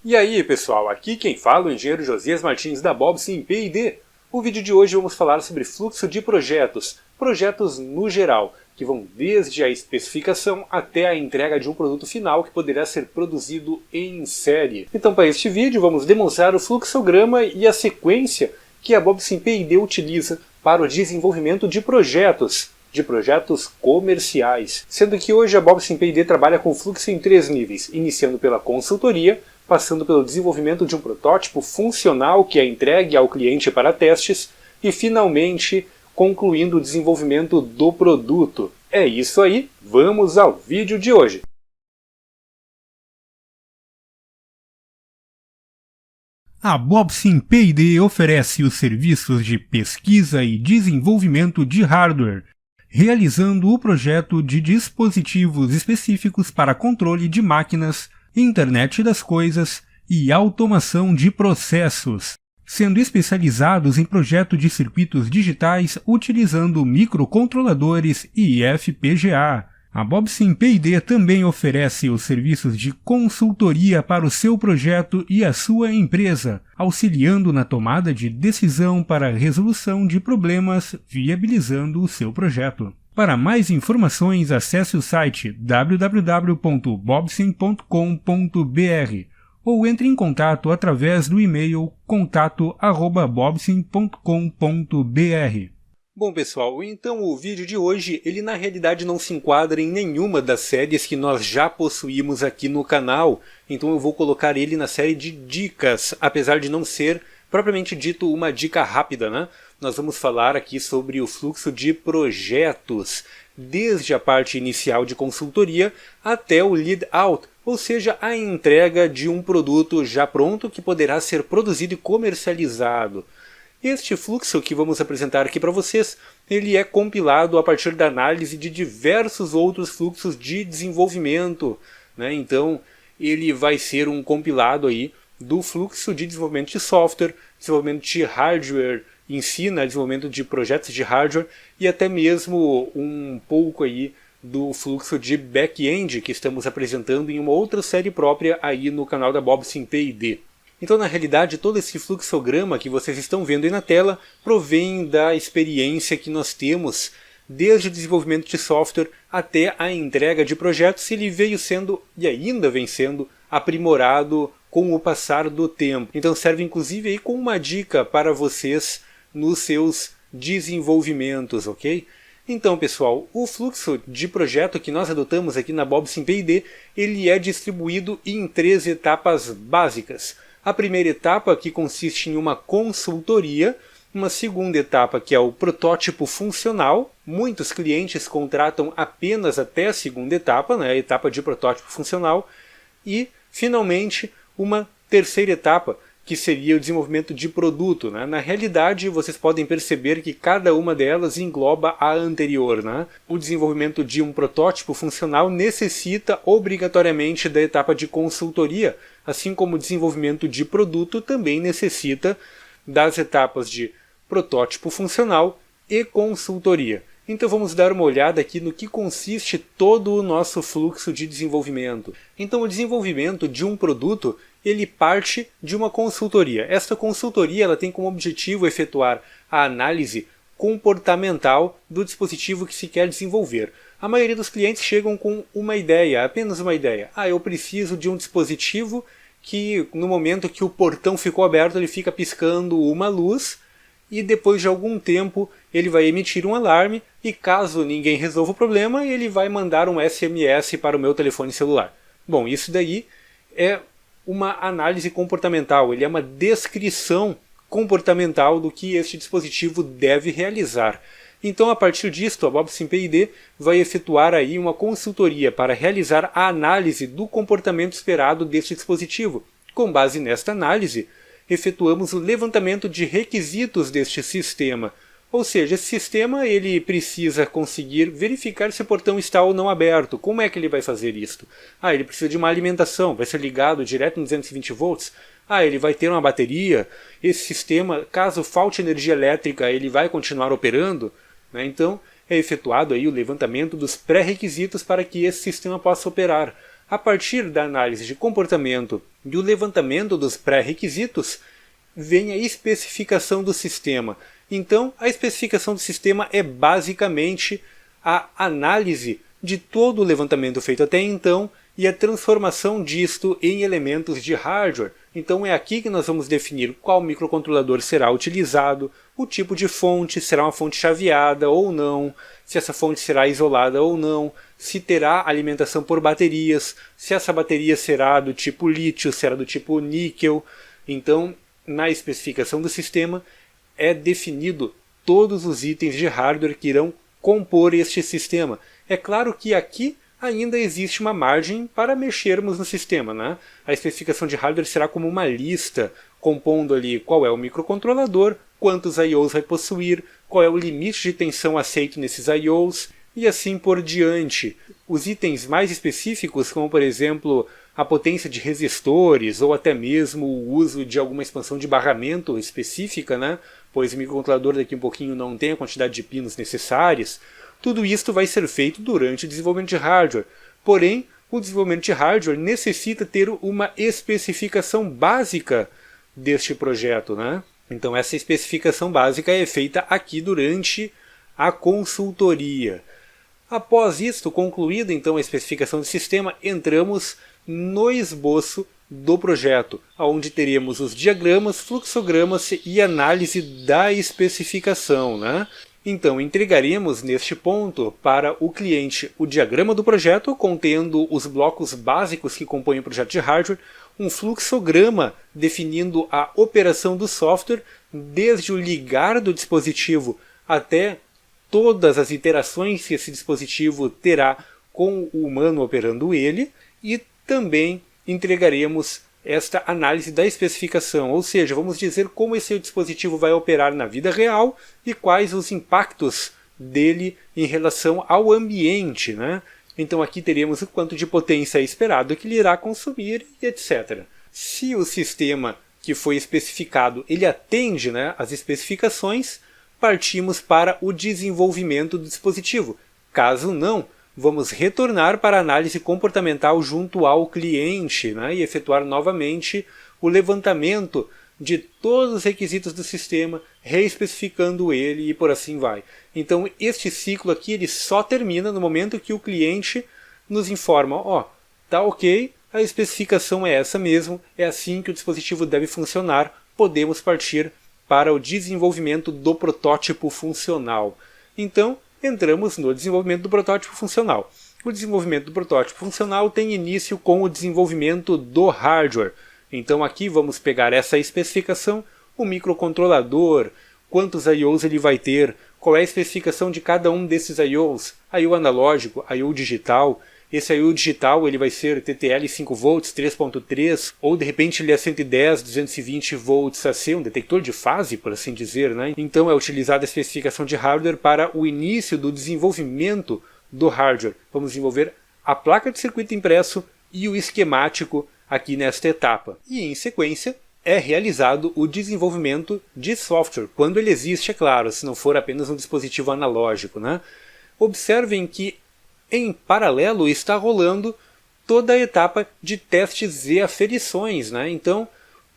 E aí pessoal, aqui quem fala é o engenheiro Josias Martins da Bobsin P&D. No vídeo de hoje vamos falar sobre fluxo de projetos, projetos no geral, que vão desde a especificação até a entrega de um produto final que poderá ser produzido em série. Então para este vídeo vamos demonstrar o fluxograma e a sequência que a Bobsin P&D utiliza para o desenvolvimento de projetos comerciais. Sendo que hoje a Bobsin P&D trabalha com fluxo em 3 níveis, iniciando pela consultoria, passando pelo desenvolvimento de um protótipo funcional que é entregue ao cliente para testes e finalmente concluindo o desenvolvimento do produto. É isso aí, vamos ao vídeo de hoje. A Bobsin P&D oferece os serviços de pesquisa e desenvolvimento de hardware, realizando o projeto de dispositivos específicos para controle de máquinas, Internet das Coisas e automação de processos, sendo especializados em projeto de circuitos digitais utilizando microcontroladores e FPGA. A Bobsin P&D também oferece os serviços de consultoria para o seu projeto e a sua empresa, auxiliando na tomada de decisão para a resolução de problemas, viabilizando o seu projeto. Para mais informações, acesse o site www.bobsin.com.br ou entre em contato através do e-mail contato@bobsin.com.br. Bom pessoal, então o vídeo de hoje, ele na realidade não se enquadra em nenhuma das séries que nós já possuímos aqui no canal, então eu vou colocar ele na série de dicas, apesar de não ser propriamente dito uma dica rápida, né? Nós vamos falar aqui sobre o fluxo de projetos, desde a parte inicial de consultoria até o lead out, ou seja, a entrega de um produto já pronto que poderá ser produzido e comercializado. Este fluxo que vamos apresentar aqui para vocês, ele é compilado a partir da análise de diversos outros fluxos de desenvolvimento, né? Então, ele vai ser um compilado aí do fluxo de desenvolvimento de software, desenvolvimento de hardware em si, né? Desenvolvimento de projetos de hardware e até mesmo um pouco aí do fluxo de back-end que estamos apresentando em uma outra série própria aí no canal da Bobsin P&D. Então, na realidade, todo esse fluxograma que vocês estão vendo aí na tela provém da experiência que nós temos desde o desenvolvimento de software até a entrega de projetos. Ele veio sendo e ainda vem sendo aprimorado com o passar do tempo. Então serve inclusive aí como uma dica para vocês nos seus desenvolvimentos, ok? Então pessoal, o fluxo de projeto que nós adotamos aqui na Bobsin P&D, ele é distribuído em 3 etapas básicas. A primeira etapa, que consiste em uma consultoria, uma segunda etapa, que é o protótipo funcional. Muitos clientes contratam apenas até a segunda etapa, né, a etapa de protótipo funcional, e finalmente uma terceira etapa, que seria o desenvolvimento de produto, né? Na realidade, vocês podem perceber que cada uma delas engloba a anterior, né? O desenvolvimento de um protótipo funcional necessita obrigatoriamente da etapa de consultoria, assim como o desenvolvimento de produto também necessita das etapas de protótipo funcional e consultoria. Então vamos dar uma olhada aqui no que consiste todo o nosso fluxo de desenvolvimento. Então o desenvolvimento de um produto, ele parte de uma consultoria. Esta consultoria ela tem como objetivo efetuar a análise comportamental do dispositivo que se quer desenvolver. A maioria dos clientes chegam com uma ideia, apenas uma ideia. Eu preciso de um dispositivo que no momento que o portão ficou aberto ele fica piscando uma luz e depois de algum tempo ele vai emitir um alarme e caso ninguém resolva o problema ele vai mandar um SMS para o meu telefone celular. Bom, isso daí é uma análise comportamental, ele é uma descrição comportamental do que este dispositivo deve realizar. Então, a partir disto, a Bobsin P&D vai efetuar aí uma consultoria para realizar a análise do comportamento esperado deste dispositivo. Com base nesta análise, efetuamos o levantamento de requisitos deste sistema. Ou seja, esse sistema ele precisa conseguir verificar se o portão está ou não aberto. Como é que ele vai fazer isto? Ele precisa de uma alimentação, vai ser ligado direto no 220 volts. Ele vai ter uma bateria. Esse sistema, caso falte energia elétrica, ele vai continuar operando, né? Então, é efetuado aí o levantamento dos pré-requisitos para que esse sistema possa operar. a partir da análise de comportamento e o levantamento dos pré-requisitos, vem a especificação do sistema. Então, a especificação do sistema é basicamente a análise de todo o levantamento feito até então e a transformação disto em elementos de hardware. Então é aqui que nós vamos definir qual microcontrolador será utilizado, o tipo de fonte, será uma fonte chaveada ou não, se essa fonte será isolada ou não, se terá alimentação por baterias, se essa bateria será do tipo lítio, será do tipo níquel. Então, na especificação do sistema, é definido todos os itens de hardware que irão compor este sistema. É claro que aqui ainda existe uma margem para mexermos no sistema, né? A especificação de hardware será como uma lista, compondo ali qual é o microcontrolador, quantos I/Os vai possuir, qual é o limite de tensão aceito nesses I/Os, e assim por diante. Os itens mais específicos, como por exemplo a potência de resistores, ou até mesmo o uso de alguma expansão de barramento específica, né? Pois o microcontrolador daqui a um pouquinho não tem a quantidade de pinos necessárias. Tudo isto vai ser feito durante o desenvolvimento de hardware. Porém, o desenvolvimento de hardware necessita ter uma especificação básica deste projeto, né? Então essa especificação básica é feita aqui durante a consultoria. Após isto, concluída então a especificação do sistema, entramos no esboço do projeto, onde teríamos os diagramas, fluxogramas e análise da especificação, né? Então, entregaremos neste ponto para o cliente o diagrama do projeto, contendo os blocos básicos que compõem o projeto de hardware, um fluxograma definindo a operação do software, desde o ligar do dispositivo até todas as iterações que esse dispositivo terá com o humano operando ele, e também entregaremos esta análise da especificação, ou seja, vamos dizer como esse dispositivo vai operar na vida real e quais os impactos dele em relação ao ambiente, né? Então aqui teremos o quanto de potência é esperado que ele irá consumir e etc. Se o sistema que foi especificado ele atende, né, as especificações, partimos para o desenvolvimento do dispositivo. Caso não, vamos retornar para a análise comportamental junto ao cliente, né, e efetuar novamente o levantamento de todos os requisitos do sistema, reespecificando ele e por assim vai. Então este ciclo aqui ele só termina no momento que o cliente nos informa, ó, tá ok, a especificação é essa mesmo, é assim que o dispositivo deve funcionar, podemos partir para o desenvolvimento do protótipo funcional. Então, entramos no desenvolvimento do protótipo funcional. O desenvolvimento do protótipo funcional tem início com o desenvolvimento do hardware. Então aqui vamos pegar essa especificação, o microcontrolador, quantos I/Os ele vai ter, qual é a especificação de cada um desses I/Os, I/O analógico, I/O digital. Esse I/O digital ele vai ser TTL 5V, 3.3, ou de repente ele é 110, 220 volts AC, um detector de fase, por assim dizer, né? Então é utilizada a especificação de hardware para o início do desenvolvimento do hardware. Vamos desenvolver a placa de circuito impresso e o esquemático aqui nesta etapa. E em sequência é realizado o desenvolvimento de software, quando ele existe, é claro, se não for apenas um dispositivo analógico, né? Observem que em paralelo está rolando toda a etapa de testes e aferições, né? Então,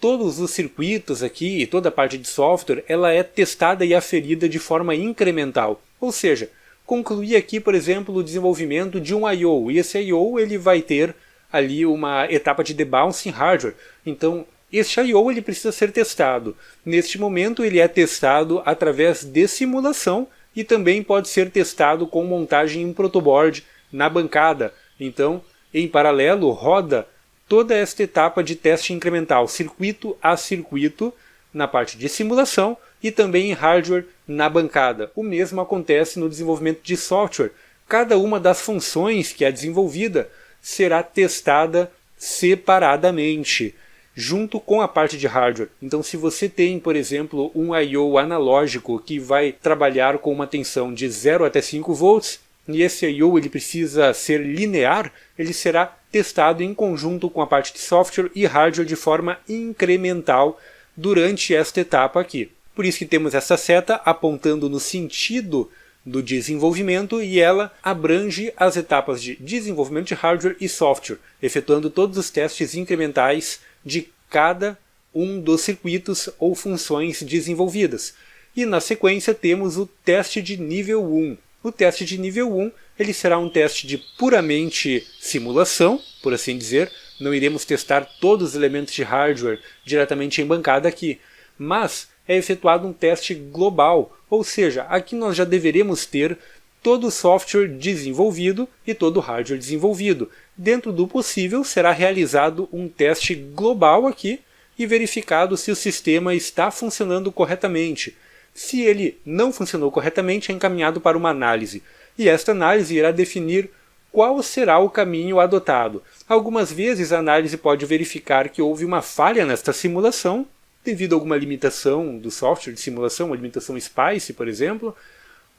todos os circuitos aqui e toda a parte de software, ela é testada e aferida de forma incremental. Ou seja, concluir aqui, por exemplo, o desenvolvimento de um I/O, e esse I/O ele vai ter ali uma etapa de debouncing hardware. Então, este I/O ele precisa ser testado. Neste momento, ele é testado através de simulação, e também pode ser testado com montagem em protoboard na bancada. Então, em paralelo, roda toda esta etapa de teste incremental, circuito a circuito, na parte de simulação e também em hardware na bancada. O mesmo acontece no desenvolvimento de software. Cada uma das funções que é desenvolvida será testada separadamente, junto com a parte de hardware. Então se você tem, por exemplo, um I/O analógico que vai trabalhar com uma tensão de 0 até 5 volts, e esse I/O ele precisa ser linear, ele será testado em conjunto com a parte de software e hardware de forma incremental durante esta etapa aqui. Por isso que temos essa seta apontando no sentido do desenvolvimento e ela abrange as etapas de desenvolvimento de hardware e software, efetuando todos os testes incrementais de cada um dos circuitos ou funções desenvolvidas. E na sequência temos o teste de nível 1. O teste de nível 1 ele será um teste de puramente simulação, por assim dizer. Não iremos testar todos os elementos de hardware diretamente em bancada aqui, mas é efetuado um teste global, ou seja, aqui nós já deveremos ter todo o software desenvolvido e todo o hardware desenvolvido. Dentro do possível será realizado um teste global aqui e verificado se o sistema está funcionando corretamente. Se ele não funcionou corretamente, é encaminhado para uma análise. E esta análise irá definir qual será o caminho adotado. Algumas vezes a análise pode verificar que houve uma falha nesta simulação, devido a alguma limitação do software de simulação, uma limitação SPICE, por exemplo,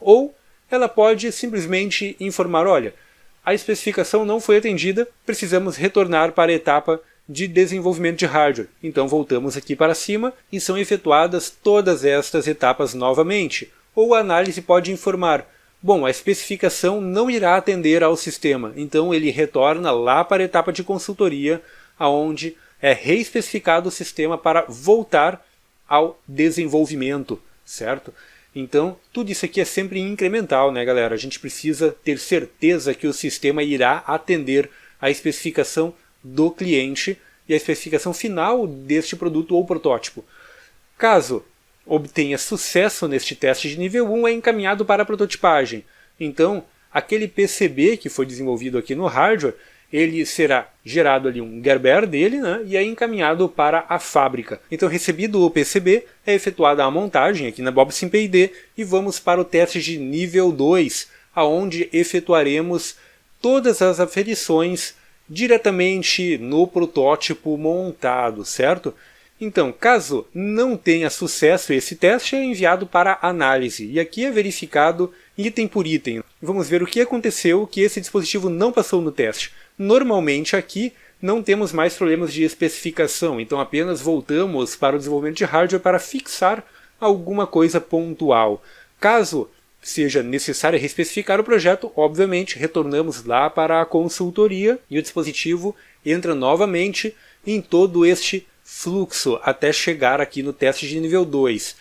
ou ela pode simplesmente informar, olha, a especificação não foi atendida, precisamos retornar para a etapa de desenvolvimento de hardware. Então voltamos aqui para cima e são efetuadas todas estas etapas novamente. Ou a análise pode informar, bom, a especificação não irá atender ao sistema, então ele retorna lá para a etapa de consultoria, onde é reespecificado o sistema para voltar ao desenvolvimento, certo? Então, tudo isso aqui é sempre incremental, né, galera? A gente precisa ter certeza que o sistema irá atender a especificação do cliente e a especificação final deste produto ou protótipo. Caso obtenha sucesso neste teste de nível 1, é encaminhado para a prototipagem. Então, aquele PCB que foi desenvolvido aqui no hardware, ele será gerado ali um Gerber dele, né, e é encaminhado para a fábrica. Então, recebido o PCB, é efetuada a montagem aqui na BobSimPID e vamos para o teste de nível 2, aonde efetuaremos todas as aferições diretamente no protótipo montado, certo? Então, caso não tenha sucesso esse teste, é enviado para análise. E aqui é verificado item por item. Vamos ver o que aconteceu que esse dispositivo não passou no teste. Normalmente aqui não temos mais problemas de especificação, então apenas voltamos para o desenvolvimento de hardware para fixar alguma coisa pontual. Caso seja necessário reespecificar o projeto, obviamente retornamos lá para a consultoria e o dispositivo entra novamente em todo este fluxo até chegar aqui no teste de nível 2.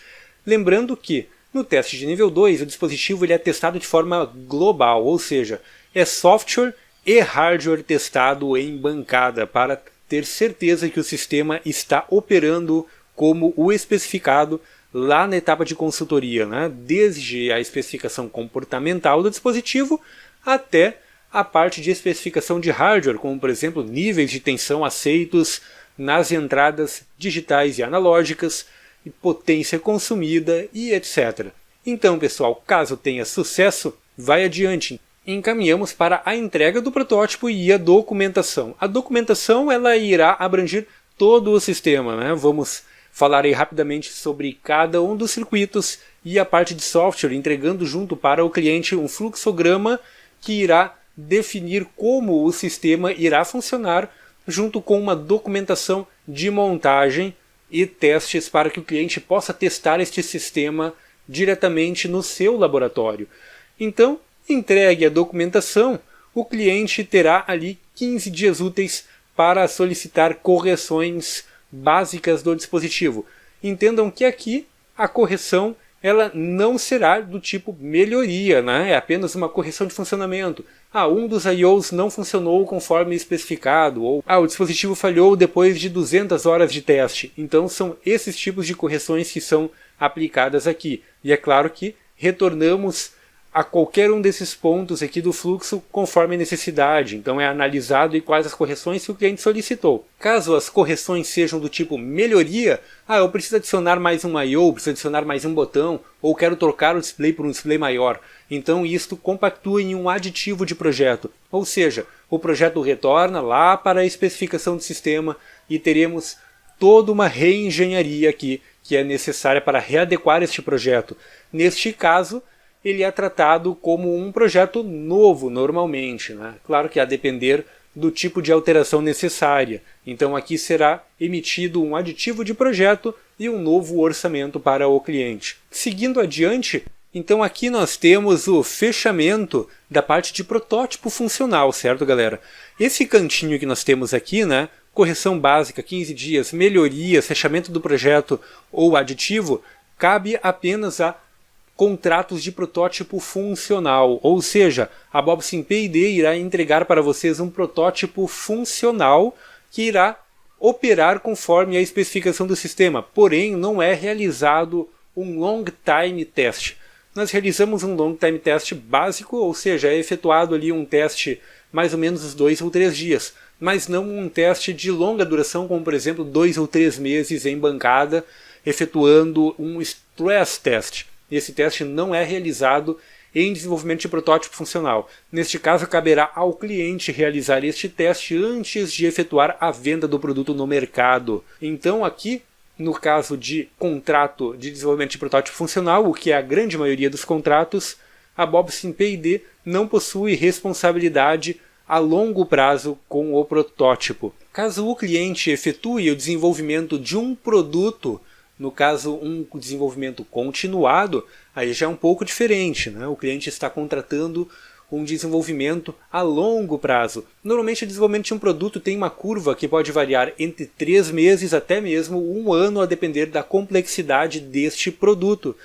Lembrando que no teste de nível 2 o dispositivo ele é testado de forma global, ou seja, é software e hardware testado em bancada para ter certeza que o sistema está operando como o especificado lá na etapa de consultoria, né? Desde a especificação comportamental do dispositivo até a parte de especificação de hardware, como por exemplo níveis de tensão aceitos nas entradas digitais e analógicas, e potência consumida e etc. Então, pessoal, caso tenha sucesso, vai adiante. Encaminhamos para a entrega do protótipo e a documentação. A documentação ela irá abranger todo o sistema, né? Vamos falar aí rapidamente sobre cada um dos circuitos e a parte de software, entregando junto para o cliente um fluxograma que irá definir como o sistema irá funcionar, junto com uma documentação de montagem e testes para que o cliente possa testar este sistema diretamente no seu laboratório. Então, entregue a documentação, o cliente terá ali 15 dias úteis para solicitar correções básicas do dispositivo. Entendam que aqui a correção ela não será do tipo melhoria, né? É apenas uma correção de funcionamento. Um dos I/Os não funcionou conforme especificado, ou o dispositivo falhou depois de 200 horas de teste. Então são esses tipos de correções que são aplicadas aqui. E é claro que retornamos a qualquer um desses pontos aqui do fluxo conforme a necessidade. Então é analisado e quais as correções que o cliente solicitou. Caso as correções sejam do tipo melhoria, eu preciso adicionar mais um I/O, preciso adicionar mais um botão, ou quero trocar o display por um display maior. Então isto compactua em um aditivo de projeto. Ou seja, o projeto retorna lá para a especificação do sistema e teremos toda uma reengenharia aqui que é necessária para readequar este projeto. Neste caso, ele é tratado como um projeto novo normalmente, né? Claro que a depender do tipo de alteração necessária. Então aqui será emitido um aditivo de projeto e um novo orçamento para o cliente. Seguindo adiante, Então aqui nós temos o fechamento da parte de protótipo funcional, certo, galera? Esse cantinho que nós temos aqui, né, correção básica, 15 dias, melhorias, fechamento do projeto ou aditivo, cabe apenas a contratos de protótipo funcional, ou seja, a Bob Sim P&D irá entregar para vocês um protótipo funcional que irá operar conforme a especificação do sistema, porém não é realizado um long time test. Nós realizamos um long time test básico, ou seja, é efetuado ali um teste mais ou menos 2 ou 3 dias, mas não um teste de longa duração, como por exemplo 2 ou 3 meses em bancada, efetuando um stress test. Esse teste não é realizado em desenvolvimento de protótipo funcional. Neste caso, caberá ao cliente realizar este teste antes de efetuar a venda do produto no mercado. Então aqui, no caso de contrato de desenvolvimento de protótipo funcional, o que é a grande maioria dos contratos, a Bob Sim P&D não possui responsabilidade a longo prazo com o protótipo. Caso o cliente efetue o desenvolvimento de um produto, no caso um desenvolvimento continuado, aí já é um pouco diferente, né? O cliente está contratando um desenvolvimento a longo prazo. Normalmente o desenvolvimento de um produto tem uma curva que pode variar entre 3 meses até mesmo 1 ano, a depender da complexidade deste produto.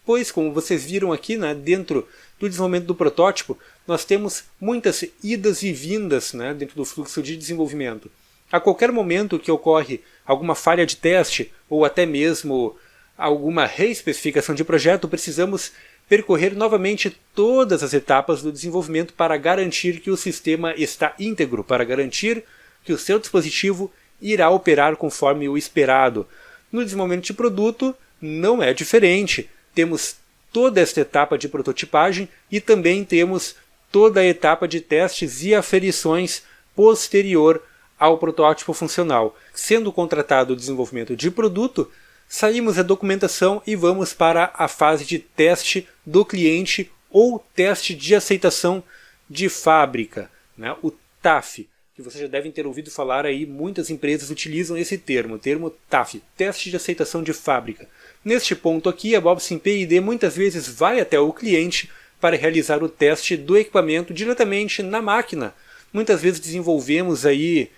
Pois, como vocês viram aqui, né, dentro do desenvolvimento do protótipo, nós temos muitas idas e vindas, né, dentro do fluxo de desenvolvimento. A qualquer momento que ocorre alguma falha de teste ou até mesmo alguma reespecificação de projeto, precisamos percorrer novamente todas as etapas do desenvolvimento para garantir que o sistema está íntegro, para garantir que o seu dispositivo irá operar conforme o esperado. No desenvolvimento de produto não é diferente. Temos toda esta etapa de prototipagem e também temos toda a etapa de testes e aferições posterior ao protótipo funcional. Sendo contratado o desenvolvimento de produto, saímos da documentação e vamos para a fase de teste do cliente ou teste de aceitação de fábrica, né? O TAF, que vocês já devem ter ouvido falar aí, muitas empresas utilizam esse termo, o termo TAF, teste de aceitação de fábrica. Neste ponto aqui, a Bob Sim P&D muitas vezes vai até o cliente para realizar o teste do equipamento diretamente na máquina. Muitas vezes desenvolvemos aí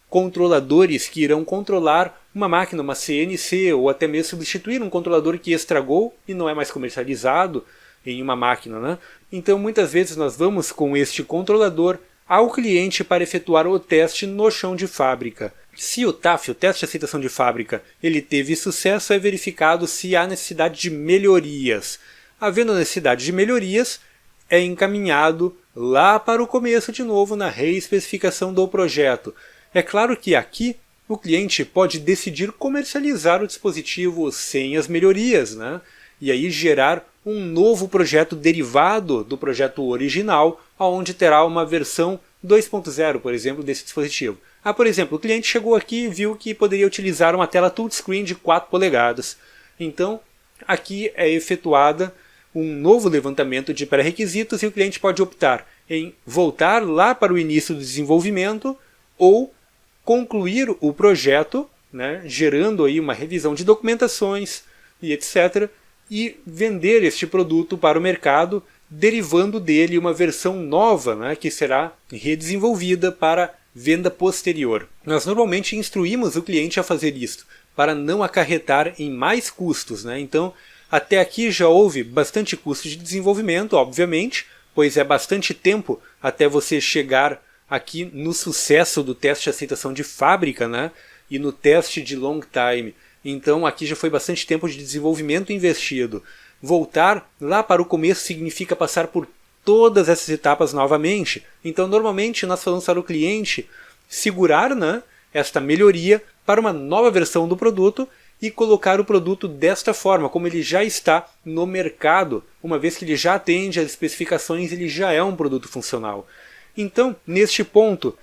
controladores que irão controlar uma máquina, uma CNC, ou até mesmo substituir um controlador que estragou e não é mais comercializado em uma máquina, né? Então muitas vezes nós vamos com este controlador ao cliente para efetuar o teste no chão de fábrica. Se o TAF, o teste de aceitação de fábrica, ele teve sucesso, é verificado se há necessidade de melhorias. Havendo necessidade de melhorias, é encaminhado lá para o começo de novo na reespecificação do projeto. É claro que aqui o cliente pode decidir comercializar o dispositivo sem as melhorias, né? E aí gerar um novo projeto derivado do projeto original, onde terá uma versão 2.0, por exemplo, desse dispositivo. Por exemplo, o cliente chegou aqui e viu que poderia utilizar uma tela touchscreen de 4 polegadas. Então, aqui é efetuada um novo levantamento de pré-requisitos e o cliente pode optar em voltar lá para o início do desenvolvimento ou concluir o projeto, né, gerando aí uma revisão de documentações e etc., e vender este produto para o mercado, derivando dele uma versão nova, né, que será redesenvolvida para venda posterior. Nós normalmente instruímos o cliente a fazer isto, para não acarretar em mais custos, né? Então, até aqui já houve bastante custo de desenvolvimento, obviamente, pois é bastante tempo até você chegar aqui no sucesso do teste de aceitação de fábrica, né? E no teste de long time. Então aqui já foi bastante tempo de desenvolvimento investido. Voltar lá para o começo significa passar por todas essas etapas novamente. Então normalmente nós falamos para o cliente segurar, né, esta melhoria para uma nova versão do produto e colocar o produto desta forma, como ele já está no mercado. Uma vez que ele já atende às especificações, ele já é um produto funcional. Então, neste ponto,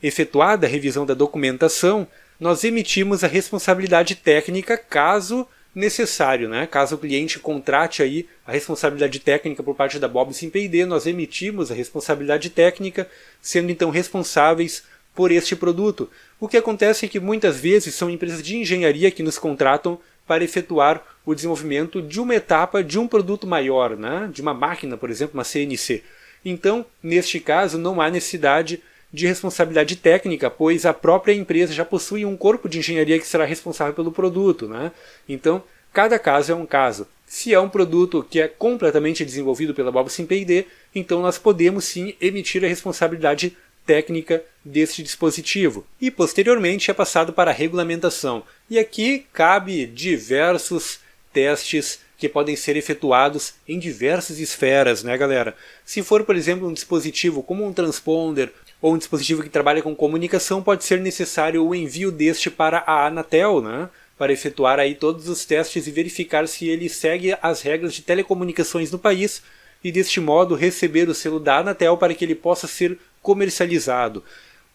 efetuada a revisão da documentação, nós emitimos a responsabilidade técnica caso necessário, né? Caso o cliente contrate aí a responsabilidade técnica por parte da Bob Sim P&D, nós emitimos a responsabilidade técnica, sendo então responsáveis por este produto. O que acontece é que muitas vezes são empresas de engenharia que nos contratam para efetuar o desenvolvimento de uma etapa de um produto maior, né? De uma máquina, por exemplo, uma CNC. Então, neste caso, não há necessidade de responsabilidade técnica, pois a própria empresa já possui um corpo de engenharia que será responsável pelo produto, né? Então, cada caso é um caso. Se é um produto que é completamente desenvolvido pela Bobsim P&D, então nós podemos sim emitir a responsabilidade técnica deste dispositivo. E posteriormente é passado para a regulamentação. E aqui cabe diversos testes que podem ser efetuados em diversas esferas, né, galera? Se for, por exemplo, um dispositivo como um transponder ou um dispositivo que trabalha com comunicação, pode ser necessário o envio deste para a Anatel, né? Para efetuar aí todos os testes e verificar se ele segue as regras de telecomunicações no país e deste modo receber o selo da Anatel para que ele possa ser comercializado.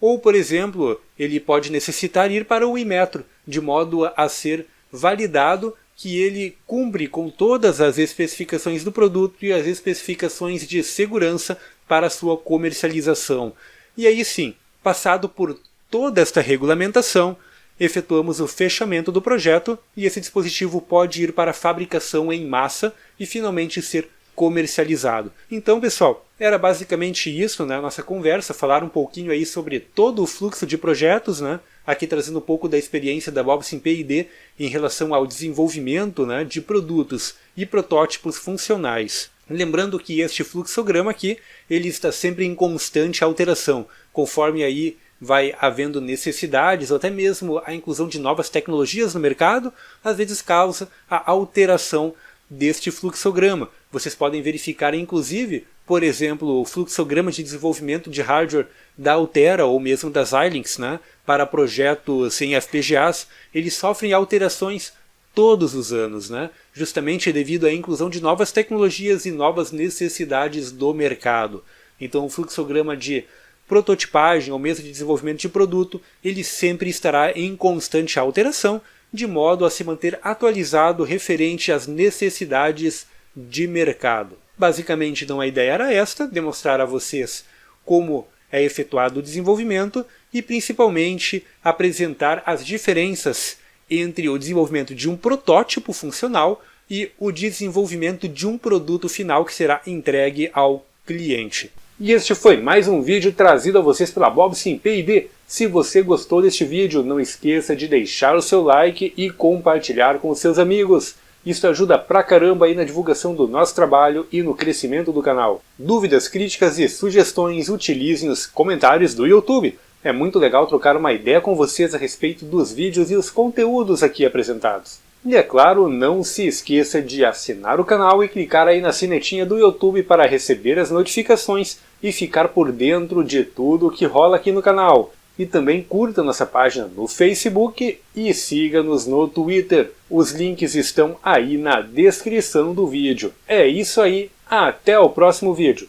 Ou, por exemplo, ele pode necessitar ir para o Inmetro, de modo a ser validado que ele cumpre com todas as especificações do produto e as especificações de segurança para sua comercialização. E aí sim, passado por toda esta regulamentação, efetuamos o fechamento do projeto e esse dispositivo pode ir para a fabricação em massa e finalmente ser comercializado. Então, pessoal, era basicamente isso, né, a nossa conversa, falar um pouquinho aí sobre todo o fluxo de projetos, né, aqui trazendo um pouco da experiência da Bobsim P&D em relação ao desenvolvimento, né, de produtos e protótipos funcionais. Lembrando que este fluxograma aqui, ele está sempre em constante alteração, conforme aí vai havendo necessidades ou até mesmo a inclusão de novas tecnologias no mercado, às vezes causa a alteração deste fluxograma. Vocês podem verificar inclusive, por exemplo, o fluxograma de desenvolvimento de hardware da Altera ou mesmo da Xilinx, né, para projetos em FPGAs, eles sofrem alterações todos os anos, né? Justamente devido à inclusão de novas tecnologias e novas necessidades do mercado. Então o fluxograma de prototipagem ou mesmo de desenvolvimento de produto, ele sempre estará em constante alteração, de modo a se manter atualizado referente às necessidades de mercado. Basicamente, então, a ideia era esta, demonstrar a vocês como é efetuado o desenvolvimento e principalmente apresentar as diferenças entre o desenvolvimento de um protótipo funcional e o desenvolvimento de um produto final que será entregue ao cliente. E este foi mais um vídeo trazido a vocês pela Bobsim P&D. Se você gostou deste vídeo, não esqueça de deixar o seu like e compartilhar com os seus amigos. Isso ajuda pra caramba aí na divulgação do nosso trabalho e no crescimento do canal. Dúvidas, críticas e sugestões, utilizem os comentários do YouTube. É muito legal trocar uma ideia com vocês a respeito dos vídeos e os conteúdos aqui apresentados. E é claro, não se esqueça de assinar o canal e clicar aí na sinetinha do YouTube para receber as notificações e ficar por dentro de tudo que rola aqui no canal. E também curta nossa página no Facebook e siga-nos no Twitter. Os links estão aí na descrição do vídeo. É isso aí, até o próximo vídeo.